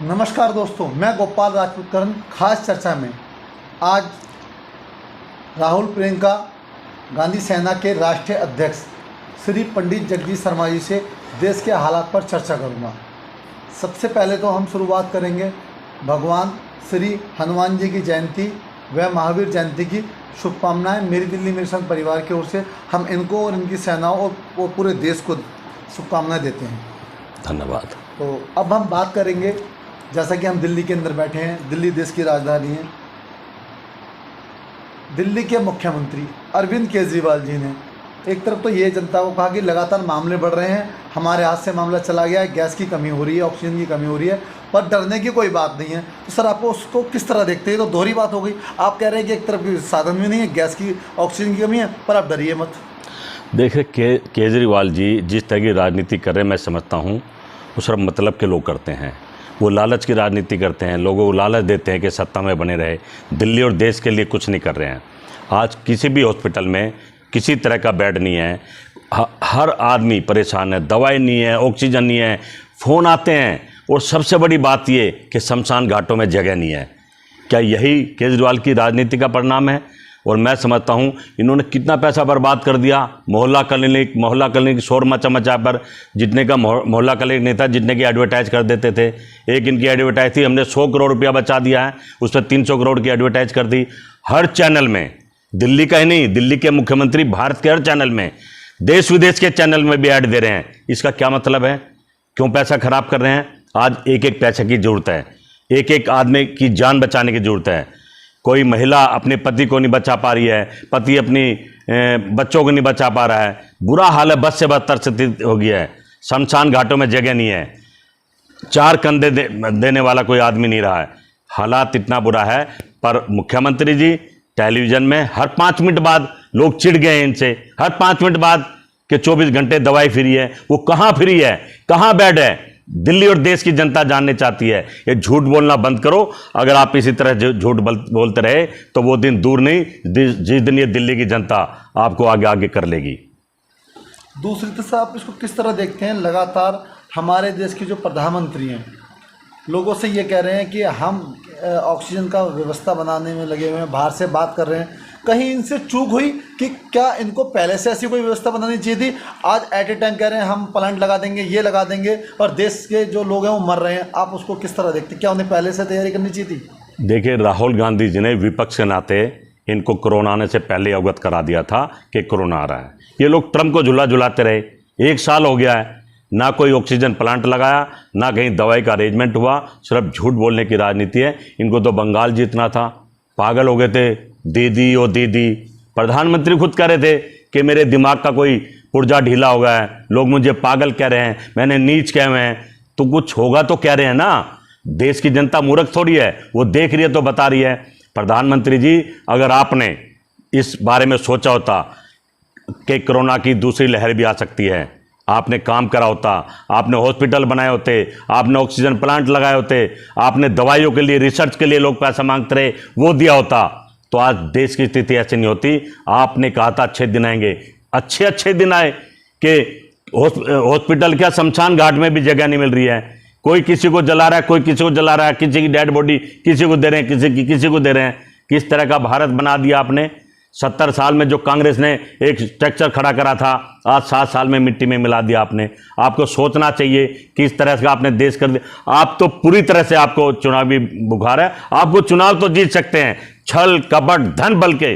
नमस्कार दोस्तों, मैं गोपाल राजपूत करण। खास चर्चा में आज राहुल प्रियंका गांधी सेना के राष्ट्रीय अध्यक्ष श्री पंडित जगदीश शर्मा जी से देश के हालात पर चर्चा करूंगा। सबसे पहले तो हम शुरुआत करेंगे भगवान श्री हनुमान जी की जयंती व महावीर जयंती की शुभकामनाएं मेरी दिल्ली मेरे संग परिवार की ओर से हम इनको और इनकी सेनाओं और पूरे देश को शुभकामनाएं देते हैं। धन्यवाद। तो अब हम बात करेंगे, जैसा कि हम दिल्ली के अंदर बैठे हैं, दिल्ली देश की राजधानी है। दिल्ली के मुख्यमंत्री अरविंद केजरीवाल जी ने एक तरफ तो ये जनता को कहा कि लगातार मामले बढ़ रहे हैं, हमारे हाथ से मामला चला गया है, गैस की कमी हो रही है, ऑक्सीजन की कमी हो रही है, पर डरने की कोई बात नहीं है। तो सर, आप उसको किस तरह देखते हैं? तो दोहरी बात हो गई। आप कह रहे हैं कि एक तरफ साधन भी नहीं है, गैस की ऑक्सीजन की कमी है, पर आप डरिए मत। देखिए, केजरीवाल जी जिस तरह की राजनीति कर रहे हैं, मैं समझता हूँ वो सिर्फ मतलब के लोग करते हैं। वो लालच की राजनीति करते हैं, लोगों को लालच देते हैं कि सत्ता में बने रहे। दिल्ली और देश के लिए कुछ नहीं कर रहे हैं। आज किसी भी हॉस्पिटल में किसी तरह का बेड नहीं है, हर आदमी परेशान है, दवाई नहीं है, ऑक्सीजन नहीं है, फ़ोन आते हैं, और सबसे बड़ी बात ये कि शमशान घाटों में जगह नहीं है। क्या यही केजरीवाल की राजनीति का परिणाम है? और मैं समझता हूँ इन्होंने कितना पैसा बर्बाद कर दिया। मोहल्ला क्लिनिक शोर मचा पर, जितने का मोहल्ला क्लिनिक नहीं था, जितने की एडवर्टाइज कर देते थे। एक इनकी एडवर्टाइज थी, हमने 100 करोड़ रुपया बचा दिया है, उस पर 300 करोड़ की एडवर्टाइज कर दी। हर चैनल में, दिल्ली का ही नहीं, दिल्ली के मुख्यमंत्री भारत के हर चैनल में, देश विदेश के चैनल में भी ऐड दे रहे हैं। इसका क्या मतलब है? क्यों पैसा खराब कर रहे हैं? आज एक एक पैसे की ज़रूरत है, एक एक आदमी की जान बचाने की ज़रूरत है। कोई महिला अपने पति को नहीं बचा पा रही है, पति अपनी बच्चों को नहीं बचा पा रहा है। बुरा हाल है, बद से बदतर स्थिति हो गया है। शमशान घाटों में जगह नहीं है, 4 कंधे देने वाला कोई आदमी नहीं रहा है। हालात इतना बुरा है। पर मुख्यमंत्री जी टेलीविज़न में हर 5 मिनट बाद लोग चिढ़ गए इनसे, हर 5 मिनट बाद कि 24 घंटे दवाई फ्री है। वो कहाँ फ्री है, कहाँ बेड है? दिल्ली और देश की जनता जानने चाहती है। ये झूठ बोलना बंद करो। अगर आप इसी तरह झूठ बोलते रहे तो वो दिन दूर नहीं जिस दिन ये दिल्ली की जनता आपको आगे आगे कर लेगी। दूसरी तरफ से आप इसको किस तरह देखते हैं? लगातार हमारे देश के जो प्रधानमंत्री हैं लोगों से ये कह रहे हैं कि हम ऑक्सीजन का व्यवस्था बनाने में लगे हुए हैं, बाहर से बात कर रहे हैं। कहीं इनसे चूक हुई कि क्या इनको पहले से ऐसी कोई व्यवस्था बनानी चाहिए थी? आज एट ए टाइम कह रहे हैं हम प्लांट लगा देंगे, ये लगा देंगे, और देश के जो लोग हैं वो मर रहे हैं। आप उसको किस तरह देखते हैं? क्या उन्हें पहले से तैयारी करनी चाहिए थी? देखिए, राहुल गांधी जी ने विपक्ष के नाते इनको कोरोना आने से पहले अवगत करा दिया था कि कोरोना आ रहा है। ये लोग ट्रम्प को झुलाते रहे। 1 साल हो गया है, ना कोई ऑक्सीजन प्लांट लगाया, ना कहीं दवाई का अरेंजमेंट हुआ। सिर्फ झूठ बोलने की राजनीति है। इनको तो बंगाल जीतना था, पागल हो गए थे। दीदी ओ दीदी, प्रधानमंत्री खुद कह रहे थे कि मेरे दिमाग का कोई पुर्जा ढीला हो गया है, लोग मुझे पागल कह रहे हैं, मैंने नीच कहे हुए हैं। तो कुछ होगा तो कह रहे हैं ना। देश की जनता मूर्ख थोड़ी है, वो देख रही है तो बता रही है। प्रधानमंत्री जी, अगर आपने इस बारे में सोचा होता कि कोरोना की दूसरी लहर भी आ सकती है, आपने काम करा होता, आपने हॉस्पिटल बनाए होते, आपने ऑक्सीजन प्लांट लगाए होते, आपने दवाइयों के लिए, रिसर्च के लिए लोग पैसा मांगते रहे, वो दिया होता, तो आज देश की स्थिति ऐसी नहीं होती। आपने कहा था अच्छे दिन आएंगे, अच्छे दिन आए कि हॉस्पिटल क्या, शमशान घाट में भी जगह नहीं मिल रही है। कोई किसी को जला रहा है, कोई किसी को जला रहा है, किसी की डेड बॉडी किसी को दे रहे हैं, किसी को दे रहे हैं। किस तरह का भारत बना दिया आपने। 70 साल में जो कांग्रेस ने एक स्ट्रक्चर खड़ा करा था, आज 7 साल में मिट्टी में मिला दिया आपने। आपको सोचना चाहिए किस तरह से आपने देश कर दिया। आप तो पूरी तरह से, आपको चुनावी बुखार है। आपको चुनाव तो जीत सकते हैं, छल कपट धन बल के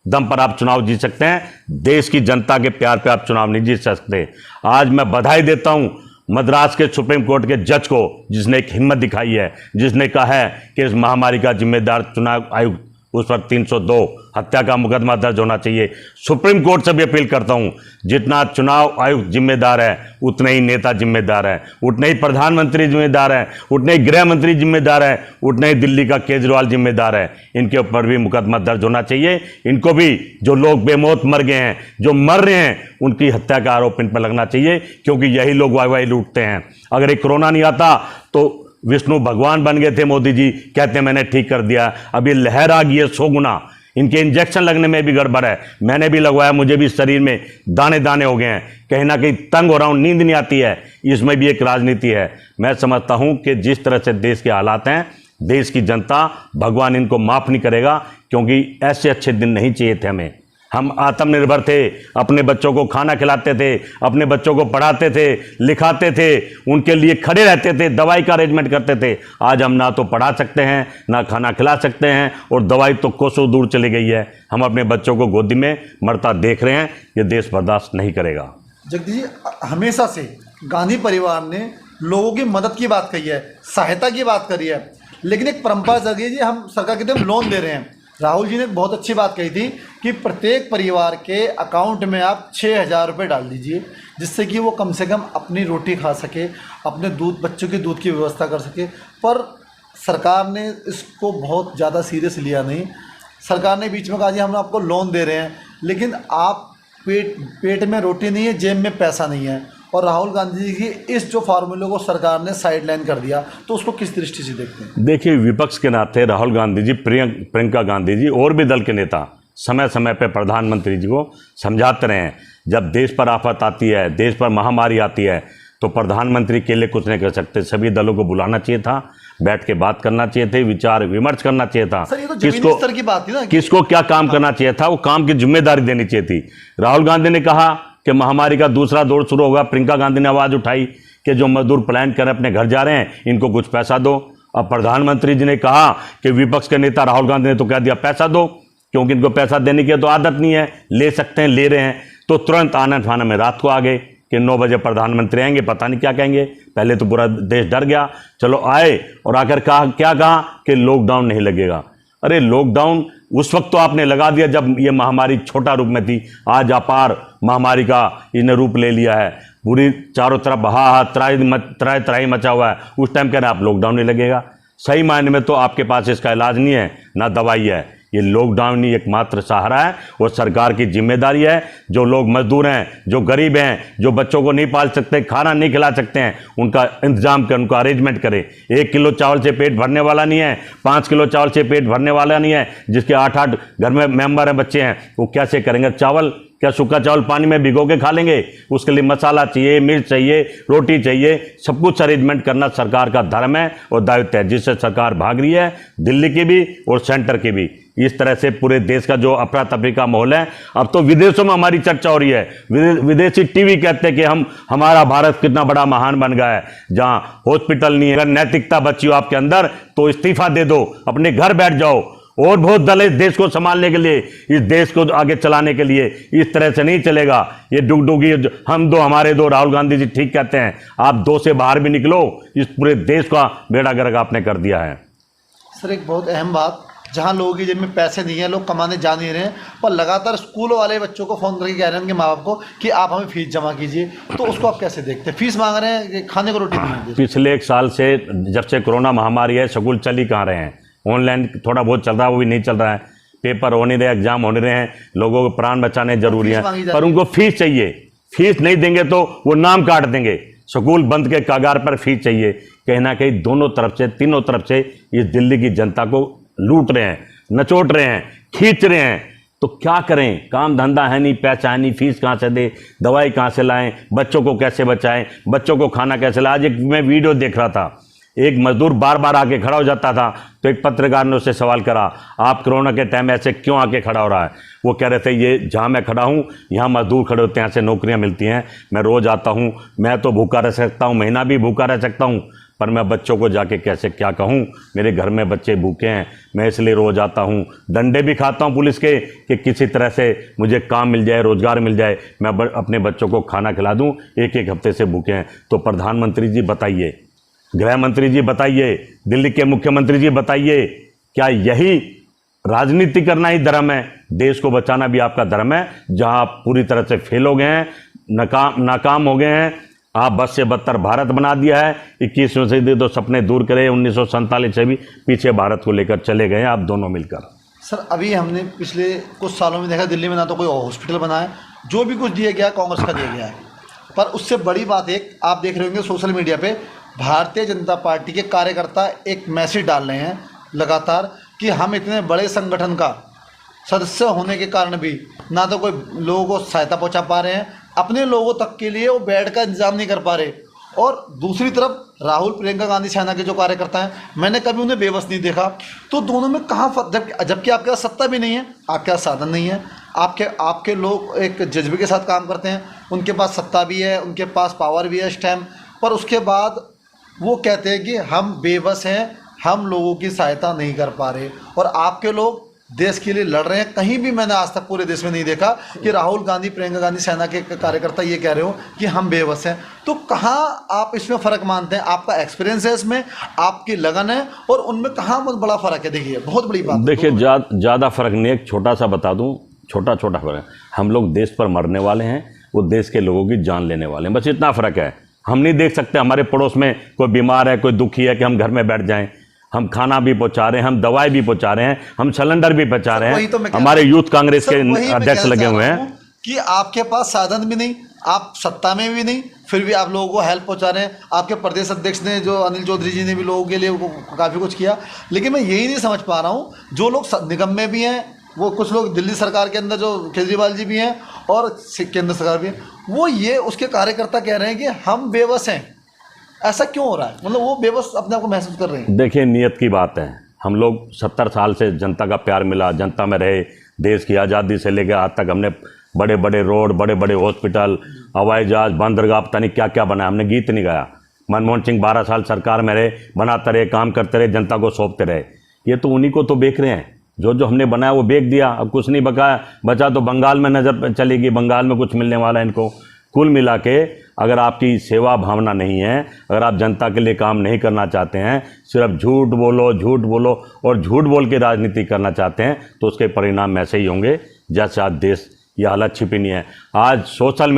दम पर आप चुनाव जीत सकते हैं, देश की जनता के प्यार पे आप चुनाव नहीं जीत सकते। आज मैं बधाई देता हूं मद्रास के सुप्रीम कोर्ट के जज को, जिसने एक हिम्मत दिखाई है, जिसने कहा है कि इस महामारी का जिम्मेदार चुनाव आयोग, उस पर 302 हत्या का मुकदमा दर्ज होना चाहिए। सुप्रीम कोर्ट से भी अपील करता हूं, जितना चुनाव आयोग जिम्मेदार है उतने ही नेता जिम्मेदार है, उतने ही प्रधानमंत्री जिम्मेदार है, उतने ही गृह मंत्री जिम्मेदार है, उतने ही दिल्ली का केजरीवाल जिम्मेदार है। इनके ऊपर भी मुकदमा दर्ज होना चाहिए। इनको भी, जो लोग बेमौत मर गए हैं, जो मर रहे हैं, उनकी हत्या का आरोप इन पर लगना चाहिए, क्योंकि यही लोग वाई लूटते हैं। अगर ये कोरोना नहीं आता तो विष्णु भगवान बन गए थे मोदी जी, कहते हैं मैंने ठीक कर दिया। अब ये लहर आ गई है 100 गुना इनके इंजेक्शन लगने में भी गड़बड़ है। मैंने भी लगवाया, मुझे भी शरीर में दाने दाने हो गए हैं, कहीं ना कहीं तंग हो रहा हूँ, नींद नहीं आती है। इसमें भी एक राजनीति है। मैं समझता हूँ कि जिस तरह से देश के हालात हैं, देश की जनता, भगवान इनको माफ़ नहीं करेगा, क्योंकि ऐसे अच्छे दिन नहीं चाहिए थे हमें। हम आत्मनिर्भर थे, अपने बच्चों को खाना खिलाते थे, अपने बच्चों को पढ़ाते थे, लिखाते थे, उनके लिए खड़े रहते थे, दवाई का अरेंजमेंट करते थे। आज हम ना तो पढ़ा सकते हैं, ना खाना खिला सकते हैं, और दवाई तो कोसों दूर चली गई है। हम अपने बच्चों को गोदी में मरता देख रहे हैं। ये देश बर्दाश्त नहीं करेगा। जगदीश जी, हमेशा से गांधी परिवार ने लोगों की मदद की बात कही है, सहायता की बात करी है, लेकिन एक परंपरा जगह जी, हम सरकार कहते हैं लोन दे रहे हैं। राहुल जी ने एक बहुत अच्छी बात कही थी कि प्रत्येक परिवार के अकाउंट में आप 6,000 रुपये डाल दीजिए, जिससे कि वो कम से कम अपनी रोटी खा सके, अपने दूध, बच्चों के दूध की व्यवस्था कर सके। पर सरकार ने इसको बहुत ज़्यादा सीरियस लिया नहीं। सरकार ने बीच में कहा जी हम आपको लोन दे रहे हैं, लेकिन आप पेट में रोटी नहीं है, जेब में पैसा नहीं है। और राहुल गांधी जी की इस जो फार्मूले को सरकार ने साइडलाइन कर दिया, तो उसको किस दृष्टि से देखते हैं? देखिए, विपक्ष के नाते राहुल गांधी जी, प्रियंका गांधी जी और भी दल के नेता समय समय पर प्रधानमंत्री जी को समझाते रहे हैं। जब देश पर आफत आती है, देश पर महामारी आती है, तो प्रधानमंत्री के लिए कुछ नहीं कर सकते। सभी दलों को बुलाना चाहिए था, बैठ के बात करना चाहिए थे, विचार विमर्श करना चाहिए था। सर, ये तो जमीनी स्तर की बात थी ना, किसको क्या काम करना चाहिए था, वो काम की जिम्मेदारी देनी चाहिए थी। राहुल गांधी ने कहा कि महामारी का दूसरा दौर शुरू होगा। प्रियंका गांधी ने आवाज़ उठाई कि जो मजदूर प्लान कर अपने घर जा रहे हैं, इनको कुछ पैसा दो। अब प्रधानमंत्री जी ने कहा कि विपक्ष के नेता राहुल गांधी ने तो कह दिया पैसा दो, क्योंकि इनको पैसा देने की तो आदत नहीं है, ले सकते हैं, ले रहे हैं। तो तुरंत आनंद फानन में रात को आ गए कि 9 बजे प्रधानमंत्री आएंगे, पता नहीं क्या कहेंगे। पहले तो पूरा देश डर गया। चलो आए और आकर क्या कहा कि लॉकडाउन नहीं लगेगा। अरे लॉकडाउन उस वक्त तो आपने लगा दिया जब ये महामारी छोटा रूप में थी। आज अपार महामारी का इसने रूप ले लिया है, पूरी चारों तरफ त्राही मचा हुआ है। उस टाइम कह रहे हैं आप लॉकडाउन नहीं लगेगा। सही मायने में तो आपके पास इसका इलाज नहीं है, ना दवाई है। ये लॉकडाउन ही एकमात्र सहारा है, और सरकार की जिम्मेदारी है। जो लोग मजदूर हैं, जो गरीब हैं, जो बच्चों को नहीं पाल सकते, खाना नहीं खिला सकते हैं, उनका इंतजाम करें, उनका अरेंजमेंट करें। 1 किलो चावल से पेट भरने वाला नहीं है, 5 किलो चावल से पेट भरने वाला नहीं है। जिसके 8-8 घर में मेंबर हैं, बच्चे हैं, वो कैसे करेंगे? चावल क्या सूखा चावल पानी में भिगो के खा लेंगे? उसके लिए मसाला चाहिए, मिर्च चाहिए, रोटी चाहिए। सब कुछ अरेंजमेंट करना सरकार का धर्म है और दायित्व है, जिससे सरकार भाग रही है, दिल्ली की भी और सेंटर की भी। इस तरह से पूरे देश का जो अफरा तफरी का माहौल है, अब तो विदेशों में हमारी चर्चा हो रही है। विदेशी टीवी कहते हैं कि हमारा भारत कितना बड़ा महान बन गया है, जहाँ हॉस्पिटल नहीं है। अगर नैतिकता बची हो आपके अंदर तो इस्तीफा दे दो, अपने घर बैठ जाओ। और बहुत दल है इस देश को संभालने के लिए, इस देश को आगे चलाने के लिए। इस तरह से नहीं चलेगा। ये डुगडुगी हम दो हमारे दो, राहुल गांधी जी ठीक कहते हैं। आप 2 से बाहर भी निकलो, इस पूरे देश का बेड़ा गर्क आपने कर दिया है। सर, एक बहुत अहम बात, जहाँ लोगों की जेब में पैसे नहीं है, लोग कमाने जा नहीं रहे हैं, पर लगातार स्कूल वाले बच्चों को फ़ोन करके कह रहे हैं उनके माँ बाप को कि आप हमें फ़ीस जमा कीजिए, तो उसको आप कैसे देखते हैं? फीस मांग रहे हैं, खाने को रोटी नहीं है। पिछले 1 साल से जब से कोरोना महामारी है, स्कूल चल ही कहाँ रहे हैं। ऑनलाइन थोड़ा बहुत चल रहा है, वो भी नहीं चल रहा है। पेपर हो नहीं रहे, एग्जाम हो नहीं रहे हैं। लोगों को प्राण बचाने जरूरी है, पर उनको फीस चाहिए। फीस नहीं देंगे तो वो नाम काट देंगे। स्कूल बंद के कगार पर फीस चाहिए। कहीं ना कहीं दोनों तरफ से, तीनों तरफ से इस दिल्ली की जनता को लूट रहे हैं, नचोट रहे हैं, खींच रहे हैं। तो क्या करें? काम धंधा है नहीं, पैसा है नहीं, फीस कहाँ से दे, दवाई कहाँ से लाएं, बच्चों को कैसे बचाएं, बच्चों को खाना कैसे लाएं। आज एक मैं वीडियो देख रहा था, एक मजदूर बार बार आके खड़ा हो जाता था, तो एक पत्रकार ने उससे सवाल करा, आप कोरोना के टाइम ऐसे क्यों आके खड़ा हो रहा है? वो कह रहे थे, ये जहाँ मैं खड़ा हूँ यहाँ मजदूर खड़े होते हैं, यहाँ से नौकरियाँ मिलती हैं, मैं रोज़ आता हूँ, मैं तो भूखा रह सकता हूँ, महीना भी भूखा रह सकता हूँ, पर मैं बच्चों को जाके कैसे क्या कहूँ, मेरे घर में बच्चे भूखे हैं, मैं इसलिए रोज़ आता हूँ। डंडे भी खाता हूँ पुलिस के कि किसी तरह से मुझे काम मिल जाए, रोज़गार मिल जाए, मैं अपने बच्चों को खाना खिला दूँ। 1-1 हफ्ते से भूखे हैं। तो प्रधानमंत्री जी बताइए, गृह मंत्री जी बताइए, दिल्ली के मुख्यमंत्री जी बताइए, क्या यही राजनीति करना ही धर्म है? देश को बचाना भी आपका धर्म है, जहां आप पूरी तरह से फेल हो गए हैं, नाकाम हो गए हैं। आप बस से बदतर भारत बना दिया है। 21वीं सदी तो सपने दूर करे, 1947 से भी पीछे भारत को लेकर चले गए हैं आप दोनों मिलकर। सर, अभी हमने पिछले कुछ सालों में देखा, दिल्ली में ना तो कोई हॉस्पिटल बना है, जो भी कुछ दिया गया कांग्रेस का दिया गया है। पर उससे बड़ी बात एक आप देख रहे होंगे सोशल मीडिया पे, भारतीय जनता पार्टी के कार्यकर्ता एक मैसेज डाल रहे हैं लगातार कि हम इतने बड़े संगठन का सदस्य होने के कारण भी ना तो कोई लोगों को सहायता पहुंचा पा रहे हैं, अपने लोगों तक के लिए वो बेड का इंतजाम नहीं कर पा रहे। और दूसरी तरफ राहुल प्रियंका गांधी सेना के जो कार्यकर्ता हैं, मैंने कभी उन्हें बेबस नहीं देखा। तो दोनों में कहाँ जबकि आपके पास सत्ता भी नहीं है, आपके पास साधन नहीं है, आपके लोग एक जज्बे के साथ काम करते हैं, उनके पास सत्ता भी है, उनके पास पावर भी है इस टाइम पर, उसके बाद वो कहते हैं कि हम बेबस हैं, हम लोगों की सहायता नहीं कर पा रहे। और आपके लोग देश के लिए लड़ रहे हैं। कहीं भी मैंने आज तक पूरे देश में नहीं देखा कि राहुल गांधी प्रियंका गांधी सेना के कार्यकर्ता ये कह रहे हो कि हम बेबस हैं। तो कहाँ आप इसमें फ़र्क मानते हैं? आपका एक्सपीरियंस है इसमें, आपकी लगन है, और उनमें कहाँ बहुत बड़ा फ़र्क है? देखिए बहुत बड़ी बात। देखिए ज़्यादा फ़र्क नहीं है, एक छोटा सा बता दूं, छोटा फ़र्क। हम लोग देश पर मरने वाले हैं, वो देश के लोगों की जान लेने वाले हैं, बस इतना फ़र्क है। हम नहीं देख सकते हमारे पड़ोस में कोई बीमार है, कोई दुखी है कि हम घर में बैठ जाएं। हम खाना भी पहुंचा रहे हैं, हम दवाई भी पहुंचा रहे हैं, हम सिलेंडर भी पहुंचा रहे हैं। तो हमारे यूथ कांग्रेस के अध्यक्ष लगे हुए हैं कि आपके पास साधन भी नहीं, आप सत्ता में भी नहीं, फिर भी आप लोगों को हेल्प पहुंचा रहे हैं। आपके प्रदेश अध्यक्ष ने, जो अनिल चौधरी जी ने भी लोगों के लिए काफ़ी कुछ किया। लेकिन मैं यही नहीं समझ पा रहा हूँ, जो लोग निगम में भी हैं, वो कुछ लोग दिल्ली सरकार के अंदर जो केजरीवाल जी भी हैं और केंद्र सरकार भी है, वो ये उसके कार्यकर्ता कह रहे हैं कि हम बेबस हैं। ऐसा क्यों हो रहा है? मतलब वो बेबस अपने आप को महसूस कर रहे हैं। देखिए नियत की बात है, हम लोग 70 साल से जनता का प्यार मिला, जनता में रहे, देश की आज़ादी से लेकर आज तक हमने बड़े बड़े रोड, बड़े बड़े हॉस्पिटल, हवाई जहाज, बंदरगाह, पता नहीं क्या क्या बनाया। हमने गीत नहीं गाया। मनमोहन सिंह 12 साल सरकार में रहे, बनाते रहे, काम करते रहे, जनता को सौंपते रहे। ये तो उन्हीं को तो बेच रहे हैं, जो हमने बनाया वो बेच दिया, अब कुछ नहीं बचा तो बंगाल में नज़र चलेगी, बंगाल में कुछ मिलने वाला है इनको। कुल मिला के अगर आपकी सेवा भावना नहीं है, अगर आप जनता के लिए काम नहीं करना चाहते हैं, सिर्फ झूठ बोलो और झूठ बोल के राजनीति करना चाहते हैं, तो उसके परिणाम ऐसे ही होंगे जैसे आज देश ये हालत छिपी नहीं है। आज सोशल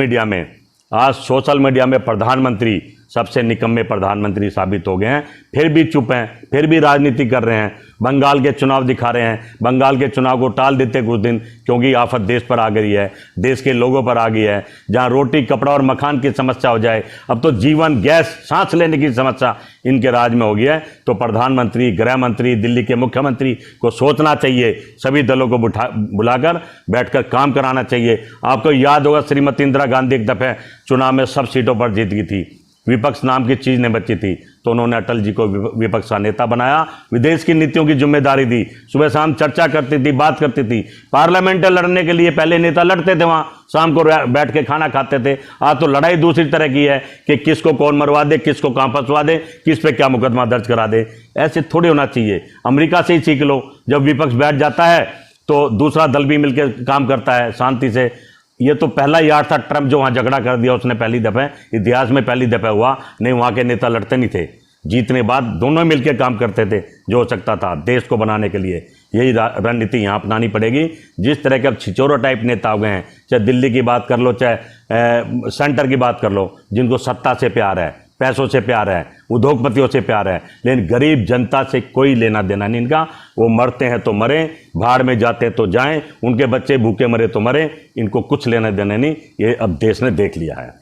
मीडिया में प्रधानमंत्री सबसे निकम्मे प्रधानमंत्री साबित हो गए हैं, फिर भी चुप हैं, फिर भी राजनीति कर रहे हैं। बंगाल के चुनाव दिखा रहे हैं, बंगाल के चुनाव को टाल देते कुछ दिन, क्योंकि आफत देश पर आ गई है, देश के लोगों पर आ गई है। जहां रोटी कपड़ा और मकान की समस्या हो जाए, अब तो जीवन गैस सांस लेने की समस्या इनके राज में हो गई है। तो प्रधानमंत्री, गृह मंत्री, दिल्ली के मुख्यमंत्री को सोचना चाहिए, सभी दलों को बुलाकर बैठकर काम कराना चाहिए। आपको याद होगा श्रीमती इंदिरा गांधी एक दफ़े चुनाव में सब सीटों पर जीत गई थी, विपक्ष नाम की चीज़ नहीं बची थी, तो उन्होंने अटल जी को विपक्ष का नेता बनाया, विदेश की नीतियों की जिम्मेदारी दी, सुबह शाम चर्चा करती थी, बात करती थी। पार्लियामेंट लड़ने के लिए पहले नेता लड़ते थे, वहाँ शाम को बैठ के खाना खाते थे। आज तो लड़ाई दूसरी तरह की है कि किसको कौन मरवा दे, किसको कहाँ फंसवा दे, किस पे क्या मुकदमा दर्ज करा दे। ऐसे थोड़ी होना चाहिए। अमेरिका से ही सीख लो, जब विपक्ष बैठ जाता है तो दूसरा दल भी मिलकर काम करता है शांति से। ये तो पहला यार था ट्रम्प जो वहाँ झगड़ा कर दिया उसने, पहली दफ़े इतिहास में पहली दफ़ा हुआ। नहीं, वहाँ के नेता लड़ते नहीं थे, जीतने बाद दोनों मिलकर काम करते थे जो हो सकता था देश को बनाने के लिए। यही रणनीति यहाँ अपनानी पड़ेगी। जिस तरह के अब छिचोरा टाइप नेता हो गए हैं, चाहे दिल्ली की बात कर लो, चाहे सेंटर की बात कर लो, जिनको सत्ता से प्यार है, पैसों से प्यार है, उद्योगपतियों से प्यार है, लेकिन गरीब जनता से कोई लेना देना नहीं इनका। वो मरते हैं तो मरें, भाड़ में जाते तो जाएं, उनके बच्चे भूखे मरे तो मरें, इनको कुछ लेना देना नहीं। ये अब देश ने देख लिया है।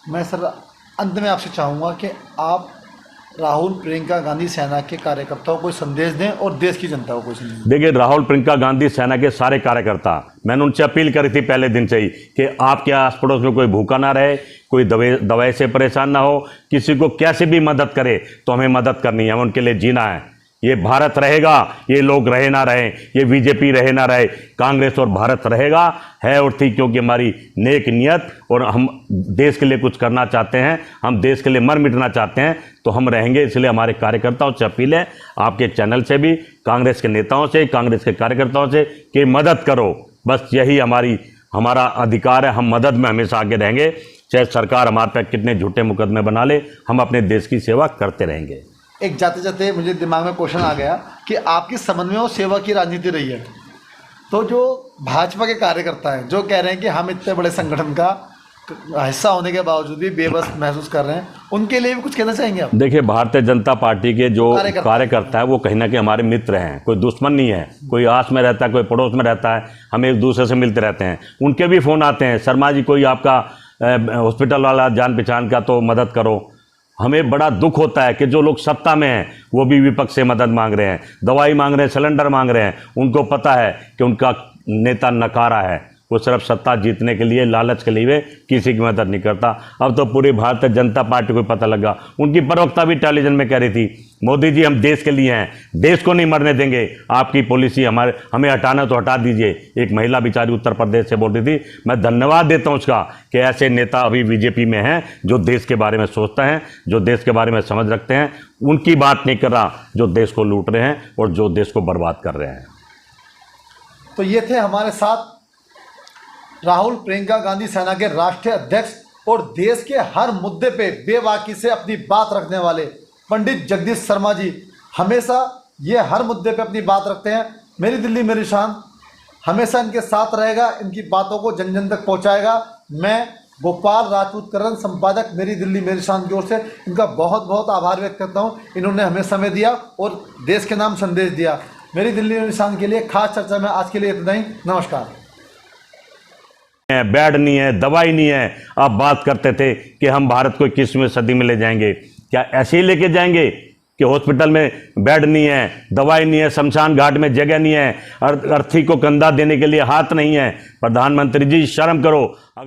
मैं सर अंत में आपसे चाहूँगा कि आप राहुल प्रियंका गांधी सेना के कार्यकर्ताओं को संदेश दें और देश की जनता को कोई संदेश। देखिए, राहुल प्रियंका गांधी सेना के सारे कार्यकर्ता, मैंने उनसे अपील करी थी पहले दिन से ही कि आपके आस पड़ोस में कोई भूखा ना रहे, कोई दवाई से परेशान ना हो, किसी को कैसे भी मदद करे तो हमें मदद करनी है, हमें उनके लिए जीना है। ये भारत रहेगा, ये लोग रहे ना रहे, ये बीजेपी रहे ना रहे, कांग्रेस और भारत रहेगा, है और थी, क्योंकि हमारी नेक नियत और हम देश के लिए कुछ करना चाहते हैं, हम देश के लिए मर मिटना चाहते हैं, तो हम रहेंगे। इसलिए हमारे कार्यकर्ताओं से अपील है, आपके चैनल से भी, कांग्रेस के नेताओं से, कांग्रेस के कार्यकर्ताओं से, कि मदद करो। बस यही हमारा अधिकार है, हम मदद में हमेशा आगे रहेंगे। चाहे सरकार हमारे पे कितने झूठे मुकदमे बना ले, हम अपने देश की सेवा करते रहेंगे। एक जाते जाते मुझे दिमाग में क्वेश्चन आ गया कि आपकी समन्वय और सेवा की राजनीति रही है, तो जो भाजपा के कार्यकर्ता हैं जो कह रहे हैं कि हम इतने बड़े संगठन का हिस्सा होने के बावजूद भी बेबस महसूस कर रहे हैं, उनके लिए भी कुछ कहना चाहेंगे आप? देखिए, भारतीय जनता पार्टी के जो कार्यकर्ता है वो कहीं ना कहीं हमारे मित्र हैं, कोई दुश्मन नहीं है। कोई आस में रहता है, कोई पड़ोस में रहता है, हम एक दूसरे से मिलते रहते हैं। उनके भी फ़ोन आते हैं, शर्मा जी कोई आपका हॉस्पिटल वाला जान पहचान का तो मदद करो। हमें बड़ा दुख होता है कि जो लोग सत्ता में हैं वो भी विपक्ष से मदद मांग रहे हैं, दवाई मांग रहे हैं, सिलेंडर मांग रहे हैं। उनको पता है कि उनका नेता नकारा है, वो सिर्फ सत्ता जीतने के लिए, लालच के लिए वे किसी की मदद नहीं करता। अब तो पूरी भारतीय जनता पार्टी को पता लगा। उनकी प्रवक्ता भी टेलीविजन में कह रही थी, मोदी जी हम देश के लिए हैं, देश को नहीं मरने देंगे, आपकी पॉलिसी हमें हटाना तो हटा दीजिए। एक महिला बेचारी उत्तर प्रदेश से बोल रही थी। मैं धन्यवाद देता हूँ उसका कि ऐसे नेता अभी बीजेपी में हैं जो देश के बारे में सोचते हैं, जो देश के बारे में समझ रखते हैं। उनकी बात नहीं कर रहा जो देश को लूट रहे हैं और जो देश को बर्बाद कर रहे हैं। तो ये थे हमारे साथ राहुल प्रियंका गांधी सेना के राष्ट्रीय अध्यक्ष और देश के हर मुद्दे पे बेबाकी से अपनी बात रखने वाले पंडित जगदीश शर्मा जी। हमेशा ये हर मुद्दे पे अपनी बात रखते हैं। मेरी दिल्ली मेरी शान हमेशा इनके साथ रहेगा, इनकी बातों को जन जन तक पहुंचाएगा। मैं गोपाल राजपूत करण, संपादक मेरी दिल्ली मेरी शान की ओर से इनका बहुत बहुत आभार व्यक्त करता हूँ। इन्होंने हमें समय दिया और देश के नाम संदेश दिया। मेरी दिल्ली मेरी शान के लिए खास चर्चा में आज के लिए इतना ही। नमस्कार। बेड नहीं है, दवाई नहीं है। आप बात करते थे कि हम भारत को 21वीं सदी में ले जाएंगे। क्या ऐसे ही लेके जाएंगे कि हॉस्पिटल में बेड नहीं है, दवाई नहीं है, शमशान घाट में जगह नहीं है, अर्थी को कंधा देने के लिए हाथ नहीं है? प्रधानमंत्री जी शर्म करो।